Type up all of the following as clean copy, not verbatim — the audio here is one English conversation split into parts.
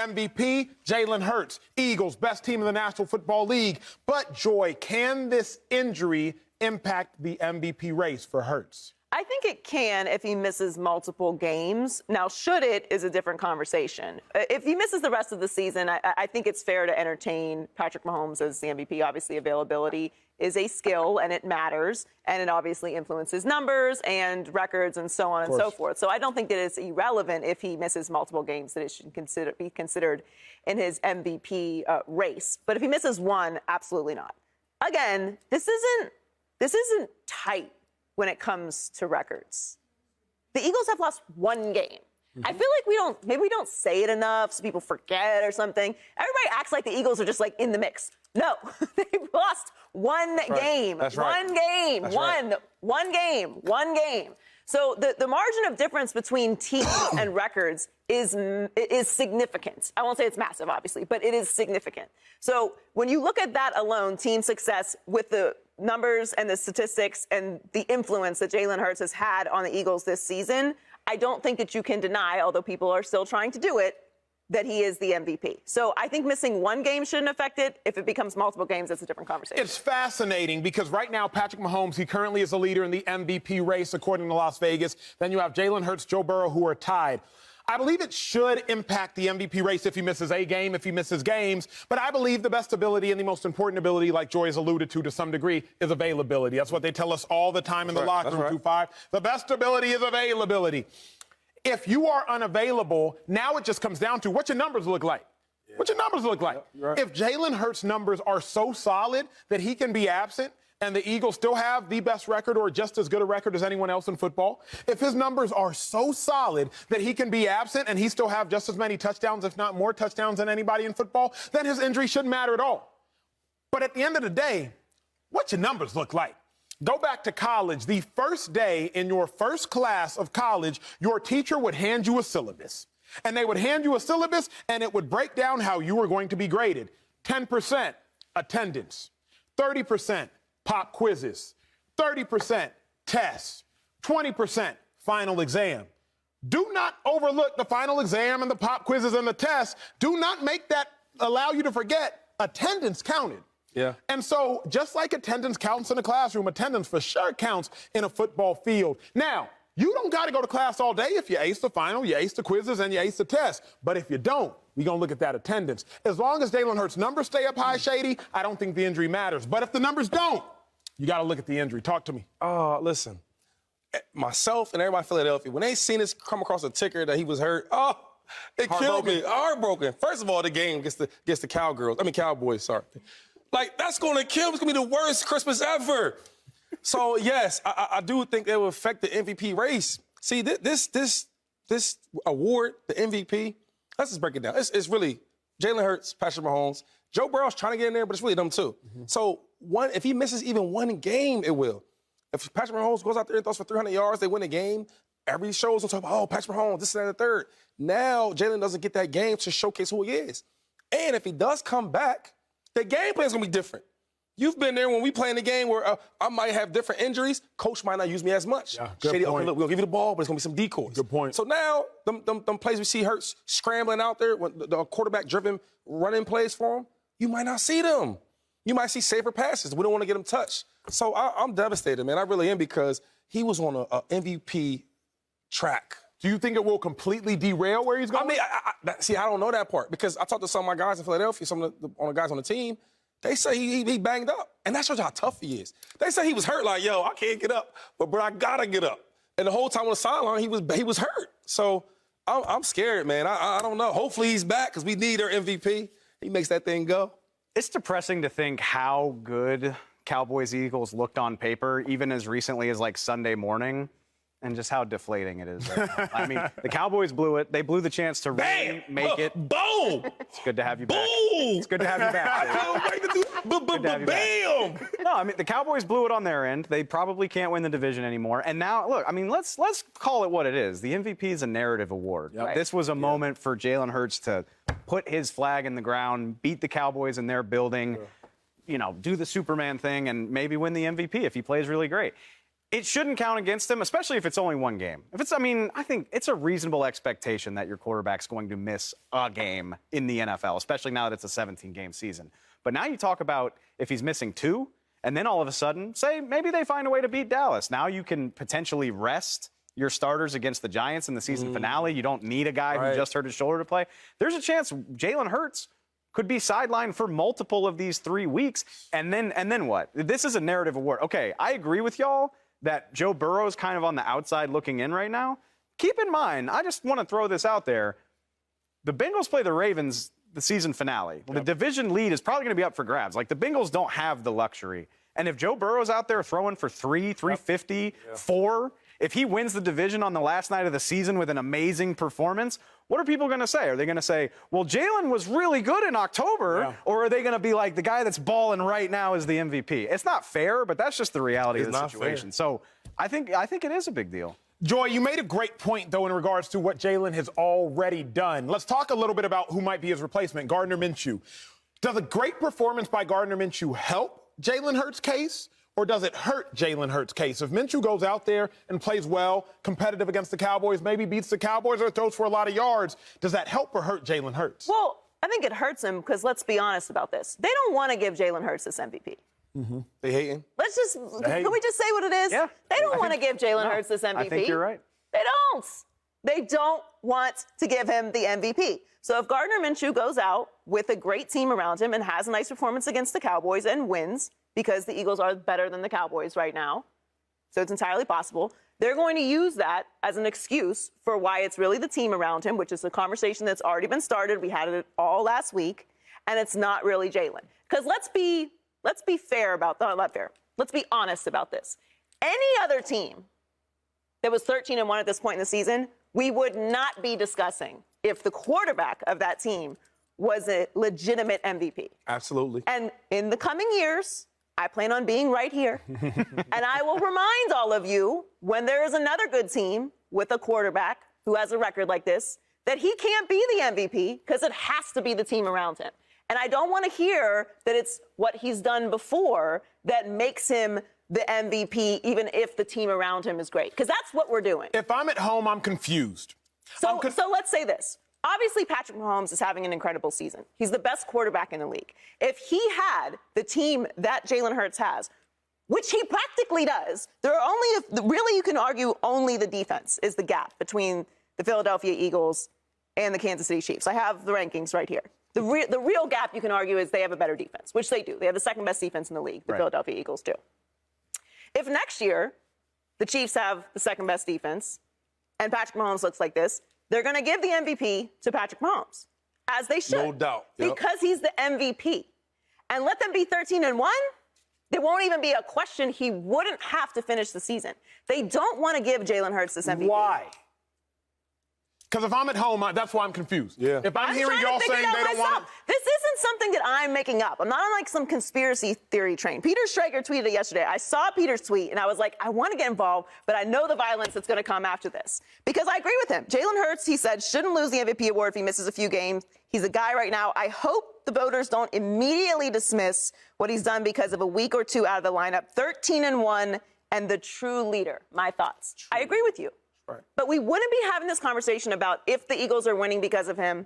MVP, Jalen Hurts. Eagles, best team in the National Football League. But, Joy, can this injury impact the MVP race for Hurts? I think it can if he misses multiple games. Now, should it is a different conversation. If he misses the rest of the season, I think it's fair to entertain Patrick Mahomes as the MVP. Obviously, availability is a skill, and it matters, and it obviously influences numbers and records and so on and so forth. So I don't think that it's irrelevant if he misses multiple games that it should be considered in his MVP race. But if he misses one, absolutely not. Again, this isn't tight when it comes to records. The Eagles have lost one game. I feel like maybe we don't say it enough so people forget or something. Everybody acts like the Eagles are just like in the mix. No, they've lost one game. That's right. One game. One game. So the margin of difference between teams and records is significant. I won't say it's massive, obviously, but it is significant. So when you look at that alone, team success with the numbers and the statistics and the influence that Jalen Hurts has had on the Eagles this season, I don't think that you can deny, although people are still trying to do it, that he is the MVP. So I think missing one game shouldn't affect it. If it becomes multiple games, that's a different conversation. It's fascinating because right now, Patrick Mahomes, he currently is the leader in the MVP race, according to Las Vegas. Then you have Jalen Hurts, Joe Burrow, who are tied. I believe it should impact the MVP race if he misses a game, if he misses games. But I believe the best ability and the most important ability, like Joy has alluded to some degree, is availability. That's what they tell us all the time in the locker room, 2-5. The best ability is availability. If you are unavailable, now it just comes down to what your numbers look like. Yeah. What your numbers look like. Yeah, right. If Jalen Hurts' numbers are so solid that he can be absent and the Eagles still have the best record or just as good a record as anyone else in football, if his numbers are so solid that he can be absent and he still have just as many touchdowns, if not more touchdowns than anybody in football, then his injury shouldn't matter at all. But at the end of the day, what your numbers look like. Go back to college. The first day in your first class of college, your teacher would hand you a syllabus. And they would hand you a syllabus, and it would break down how you were going to be graded. 10% attendance, 30% pop quizzes, 30% tests, 20% final exam. Do not overlook the final exam and the pop quizzes and the tests. Do not make that allow you to forget attendance counted. Yeah. And so just like attendance counts in a classroom, attendance for sure counts in a football field. Now, you don't got to go to class all day if you ace the final, you ace the quizzes, and you ace the test. But if you don't, we're going to look at that attendance. As long as Jalen Hurts' numbers stay up high, Shady, I don't think the injury matters. But if the numbers don't, you got to look at the injury. Talk to me. Listen, myself and everybody in Philadelphia, when they seen this come across the ticker that he was hurt, it killed me. Heartbroken. First of all, the game against the Cowboys, sorry. Like, that's going to kill him. It's going to be the worst Christmas ever. So, yes, I do think it will affect the MVP race. See, this award, the MVP, let's just break it down. It's really Jalen Hurts, Patrick Mahomes. Joe Burrow's trying to get in there, but it's really them too. Mm-hmm. So, if he misses even one game, it will. If Patrick Mahomes goes out there and throws for 300 yards, they win the game. Every show's going to talk about, Patrick Mahomes, this and that and the third. Now, Jalen doesn't get that game to showcase who he is. And if he does come back, the game plan is going to be different. You've been there when we play in the game where I might have different injuries. Coach might not use me as much. Yeah, good Shady, point. Okay, look, we'll give you the ball, but it's going to be some decoys. Good point. So now, them plays we see Hurts scrambling out there, when the quarterback-driven running plays for him, you might not see them. You might see safer passes. We don't want to get him touched. So I'm devastated, man. I really am, because he was on a MVP track. Do you think it will completely derail where he's going? I mean, I don't know that part, because I talked to some of my guys in Philadelphia, some of the guys on the team. They say he banged up, and that shows you how tough he is. They say he was hurt, like, yo, I can't get up, but I gotta get up. And the whole time on the sideline, he was hurt. So I'm scared, man. I don't know. Hopefully he's back, because we need our MVP. He makes that thing go. It's depressing to think how good Cowboys-Eagles looked on paper, even as recently as, like, Sunday morning, and just how deflating it is right now. I mean, the Cowboys blew it. They blew the chance to really make it. Boom! It's good to have you back. Boom! It's good to have you back. I couldn't wait to do bam! No, I mean, the Cowboys blew it on their end. They probably can't win the division anymore. And now, look, I mean, let's call it what it is. The MVP is a narrative award. Yep. Right. This was a moment for Jalen Hurts to put his flag in the ground, beat the Cowboys in their building, do the Superman thing, and maybe win the MVP if he plays really great. It shouldn't count against him, especially if it's only one game. I think it's a reasonable expectation that your quarterback's going to miss a game in the NFL, especially now that it's a 17-game season. But now you talk about if he's missing 2, and then all of a sudden, say maybe they find a way to beat Dallas. Now you can potentially rest your starters against the Giants in the season finale. You don't need a guy who just hurt his shoulder to play. There's a chance Jalen Hurts could be sidelined for multiple of these 3 weeks. And then what? This is a narrative award. Okay, I agree with y'all that Joe Burrow is kind of on the outside looking in right now. Keep in mind, I just want to throw this out there. The Bengals play the Ravens the season finale. Yep. The division lead is probably going to be up for grabs. Like, the Bengals don't have the luxury. And if Joe Burrow's out there throwing for 350, 4, if he wins the division on the last night of the season with an amazing performance, what are people going to say? Are they going to say, well, Jalen was really good in October? Or are they going to be like, the guy that's balling right now is the MVP? It's not fair, but that's just the reality of the situation. Fair. So I think it is a big deal. Joy, you made a great point, though, in regards to what Jalen has already done. Let's talk a little bit about who might be his replacement, Gardner Minshew. Does a great performance by Gardner Minshew help Jalen Hurts' case, or does it hurt Jalen Hurts' case? If Minshew goes out there and plays well, competitive against the Cowboys, maybe beats the Cowboys or throws for a lot of yards, does that help or hurt Jalen Hurts? Well, I think it hurts him because let's be honest about this. They don't want to give Jalen Hurts this MVP. They hating? Can we just say what it is? Yeah. They don't want to give Jalen Hurts this MVP. I think you're right. They don't. They don't want to give him the MVP. So if Gardner Minshew goes out with a great team around him and has a nice performance against the Cowboys and wins, because the Eagles are better than the Cowboys right now, so it's entirely possible, they're going to use that as an excuse for why it's really the team around him, which is a conversation that's already been started. We had it all last week, and it's not really Jalen. Because let's be fair about that. Not fair. Let's be honest about this. Any other team that was 13-1 at this point in the season, we would not be discussing if the quarterback of that team was a legitimate MVP. Absolutely. And in the coming years, I plan on being right here. And I will remind all of you, when there is another good team with a quarterback who has a record like this, that he can't be the MVP because it has to be the team around him. And I don't want to hear that it's what he's done before that makes him the MVP, even if the team around him is great. Because that's what we're doing. If I'm at home, I'm confused. So let's say this. Obviously, Patrick Mahomes is having an incredible season. He's the best quarterback in the league. If he had the team that Jalen Hurts has, which he practically does, really you can argue only the defense is the gap between the Philadelphia Eagles and the Kansas City Chiefs. I have the rankings right here. The real gap, you can argue, is they have a better defense, which they do. They have the second best defense in the league. The Philadelphia Eagles do. If next year the Chiefs have the second best defense and Patrick Mahomes looks like this, they're going to give the MVP to Patrick Mahomes, as they should. No doubt. Yep. Because he's the MVP. And let them be 13-1. There won't even be a question he wouldn't have to finish the season. They don't want to give Jalen Hurts this MVP. Why? Because if I'm at home, that's why I'm confused. Yeah. If I'm hearing y'all saying they don't want to... This isn't something that I'm making up. I'm not on like some conspiracy theory train. Peter Schrager tweeted it yesterday. I saw Peter's tweet, and I was like, I want to get involved, but I know the violence that's going to come after this. Because I agree with him. Jalen Hurts, he said, shouldn't lose the MVP award if he misses a few games. He's a guy right now. I hope the voters don't immediately dismiss what he's done because of a week or two out of the lineup. 13-1 and the true leader. My thoughts. I agree with you. Right. But we wouldn't be having this conversation about if the Eagles are winning because of him.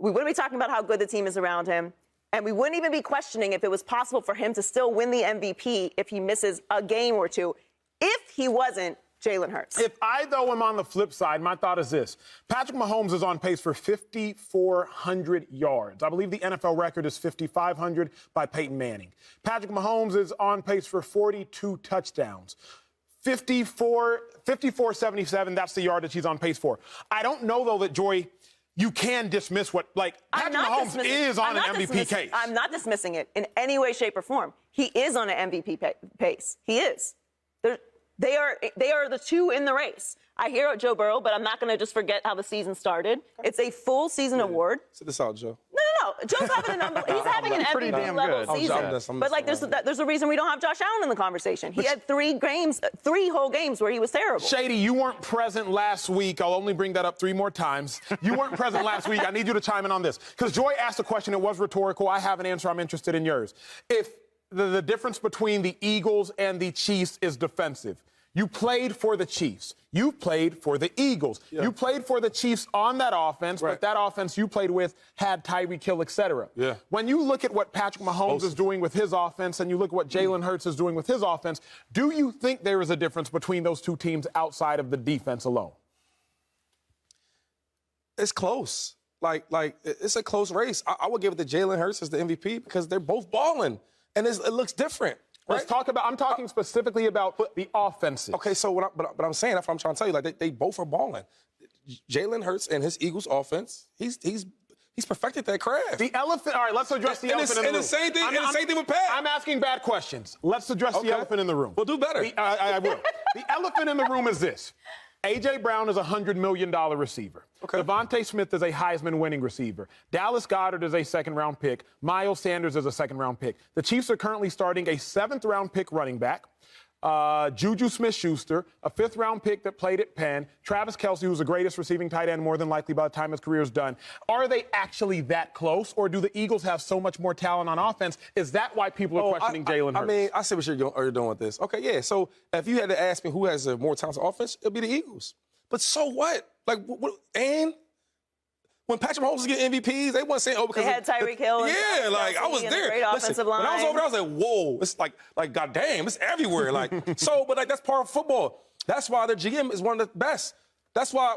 We wouldn't be talking about how good the team is around him. And we wouldn't even be questioning if it was possible for him to still win the MVP if he misses a game or two, if he wasn't Jalen Hurts. If I, though, am on the flip side, my thought is this. Patrick Mahomes is on pace for 5,400 yards. I believe the NFL record is 5,500 by Peyton Manning. Patrick Mahomes is on pace for 42 touchdowns. 54-77, that's the yardage he's on pace for. I don't know, though, that, Joy, you can dismiss what, like, Patrick Mahomes is on an MVP case. I'm not dismissing it in any way, shape, or form. He is on an MVP pace. He is. They are the two in the race. I hear Joe Burrow, but I'm not going to just forget how the season started. It's a full season award. Sit this out, Joe. No. Joe's having he's having an MVP-level season. But, like, there's a reason we don't have Josh Allen in the conversation. He had 3 whole games where he was terrible. Shady, you weren't present last week. I'll only bring that up 3 more times. You weren't present last week. I need you to chime in on this. Because Joy asked a question. It was rhetorical. I have an answer. I'm interested in yours. If the difference between the Eagles and the Chiefs is defensive, You played for the Chiefs. You played for the Eagles. Yeah. You played for the Chiefs on that offense, but that offense you played with had Tyreek Hill, et cetera. Yeah. When you look at what Patrick Mahomes is doing with his offense and you look at what Jalen Hurts is doing with his offense, do you think there is a difference between those two teams outside of the defense alone? It's close. Like it's a close race. I would give it to Jalen Hurts as the MVP because they're both balling, and it looks different. Right? Let's talk about. I'm talking specifically about the offenses. Okay, so but I'm saying that's what I'm trying to tell you. Like they both are balling. Jalen Hurts and his Eagles offense, he's perfected that craft. The elephant. All right, let's address the elephant in the room. And the same thing with Pat. I'm asking bad questions. Let's address the elephant in the room. We'll do better. I will. The elephant in the room is this. A.J. Brown is a $100 million receiver. Okay. Devontae Smith is a Heisman-winning receiver. Dallas Goedert is a second-round pick. Miles Sanders is a second-round pick. The Chiefs are currently starting a seventh-round pick running back. Juju Smith-Schuster, a fifth-round pick that played at Penn. Travis Kelce, who's the greatest receiving tight end more than likely by the time his career is done. Are they actually that close, or do the Eagles have so much more talent on offense? Is that why people are questioning Jalen Hurts? I mean, I see what you're doing with this. Okay, yeah. So if you had to ask me who has a more talented offense, it'd be the Eagles. But so what? Like, and when Patrick Mahomes was getting MVPs, they weren't saying, because they had Tyreek Hill. Yeah, like I was there. Great offensive line. When I was over there, I was like, whoa, it's like goddamn, it's everywhere. Like but like that's part of football. That's why their GM is one of the best. That's why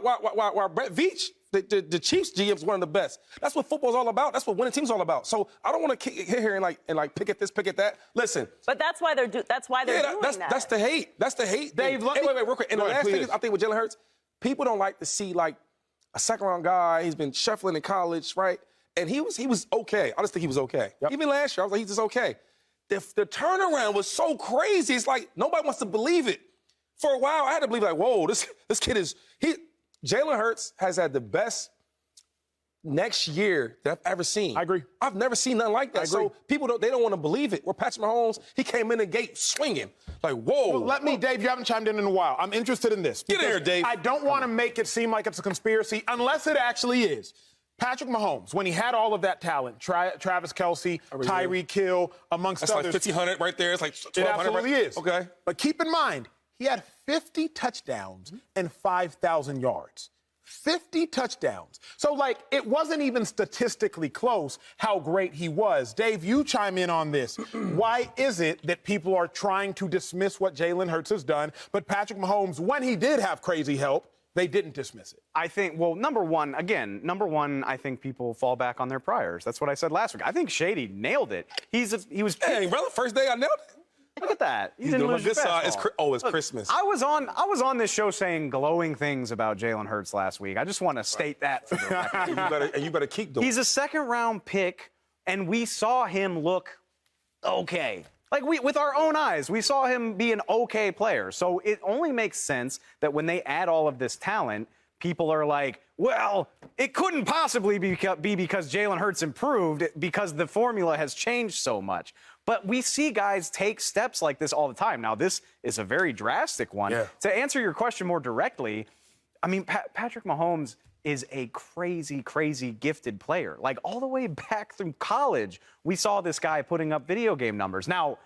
Brett Veach, the Chiefs GM, is one of the best. That's what football's all about. That's what winning teams all about. So I don't want to hit here and pick at this, pick at that. Listen. But that's why they're doing that. That's the hate. That's the hate. Dave, wait, real quick. And the last thing is, I think with Jalen Hurts, people don't like to see like a second-round guy. He's been shuffling in college, right? And he was okay. I just think he was okay. Yep. Even last year, I was like, he's just okay. The turnaround was so crazy. It's like nobody wants to believe it. For a while, I had to believe, like, whoa, this kid is Jalen Hurts has had the best next year that I've ever seen. I agree. I've never seen nothing like that. So people don't want to believe it. Where Patrick Mahomes, he came in the gate swinging. Like, whoa. Well, Dave, you haven't chimed in a while. I'm interested in this. Get in here, Dave. I don't want to make it seem like it's a conspiracy unless it actually is. Patrick Mahomes, when he had all of that talent, Travis Kelce, Tyreek Hill, amongst others. That's like 1,500 right there. It's like 1,200. It absolutely is. Okay. But keep in mind, he had 50 touchdowns and 5,000 yards. 50 touchdowns. So, like, it wasn't even statistically close how great he was. Dave, you chime in on this. Why is it that people are trying to dismiss what Jalen Hurts has done, but Patrick Mahomes, when he did have crazy help, they didn't dismiss it? I think, well, number one, I think people fall back on their priors. That's what I said last week. I think Shady nailed it. He was. Hey, brother, first day I nailed it. Look at that. You didn't lose this side. It's Look, Christmas. I was on this show saying glowing things about Jalen Hurts last week. I just want to state that for the record. and you better keep doing it. He's a second-round pick, and we saw him look okay. Like, with our own eyes, we saw him be an okay player. So it only makes sense that when they add all of this talent, people are like, well, it couldn't possibly be because Jalen Hurts improved because the formula has changed so much. But we see guys take steps like this all the time. Now, this is a very drastic one. Yeah. To answer your question more directly, I mean, Patrick Mahomes is a crazy, crazy gifted player. Like, all the way back through college, we saw this guy putting up video game numbers. Now,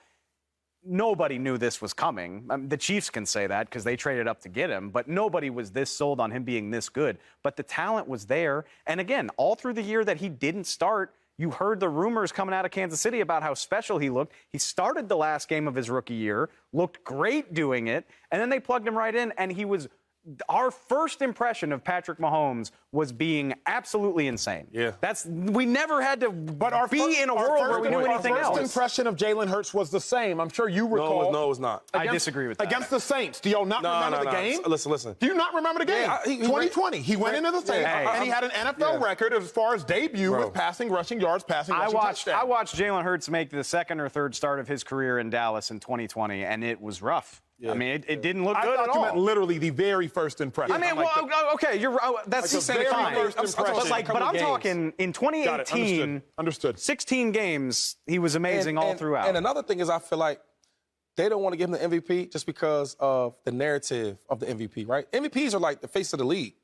nobody knew this was coming. The Chiefs can say that because they traded up to get him, but nobody was this sold on him being this good. But the talent was there. And again, all through the year that he didn't start, you heard the rumors coming out of Kansas City about how special he looked. He started the last game of his rookie year, looked great doing it, and then they plugged him right in, and he was our first impression of Patrick Mahomes was being absolutely insane. Yeah. We never had to be in a world where we knew anything else. Our first impression of Jalen Hurts was the same. I'm sure you recall. No, it was not. I disagree with that. Against the Saints. Do y'all not remember the game? Listen. Do you not remember the game? Yeah, 2020. He went into the Saints, and he had an NFL record as far as debut with passing, rushing yards, touchdowns. I watched Jalen Hurts make the second or third start of his career in Dallas in 2020, and it was rough. Yeah. I mean, it didn't look good at all. I thought you meant literally the very first impression. I mean, okay, you're that's the very first impression. But I'm talking in 2018. Understood. 16 games, he was amazing all throughout. And another thing is, I feel like they don't want to give him the MVP just because of the narrative of the MVP, right? MVPs are like the face of the league.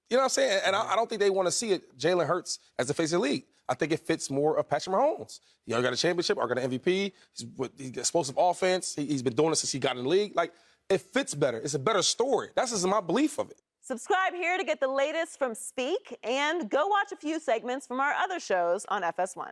You know what I'm saying? And I don't think they want to see it, Jalen Hurts, as the face of the league. I think it fits more of Patrick Mahomes. He already got a championship, already got an MVP. He's got explosive offense. He's been doing it since he got in the league. Like, it fits better. It's a better story. That's just my belief of it. Subscribe here to get the latest from Speak, and go watch a few segments from our other shows on FS1.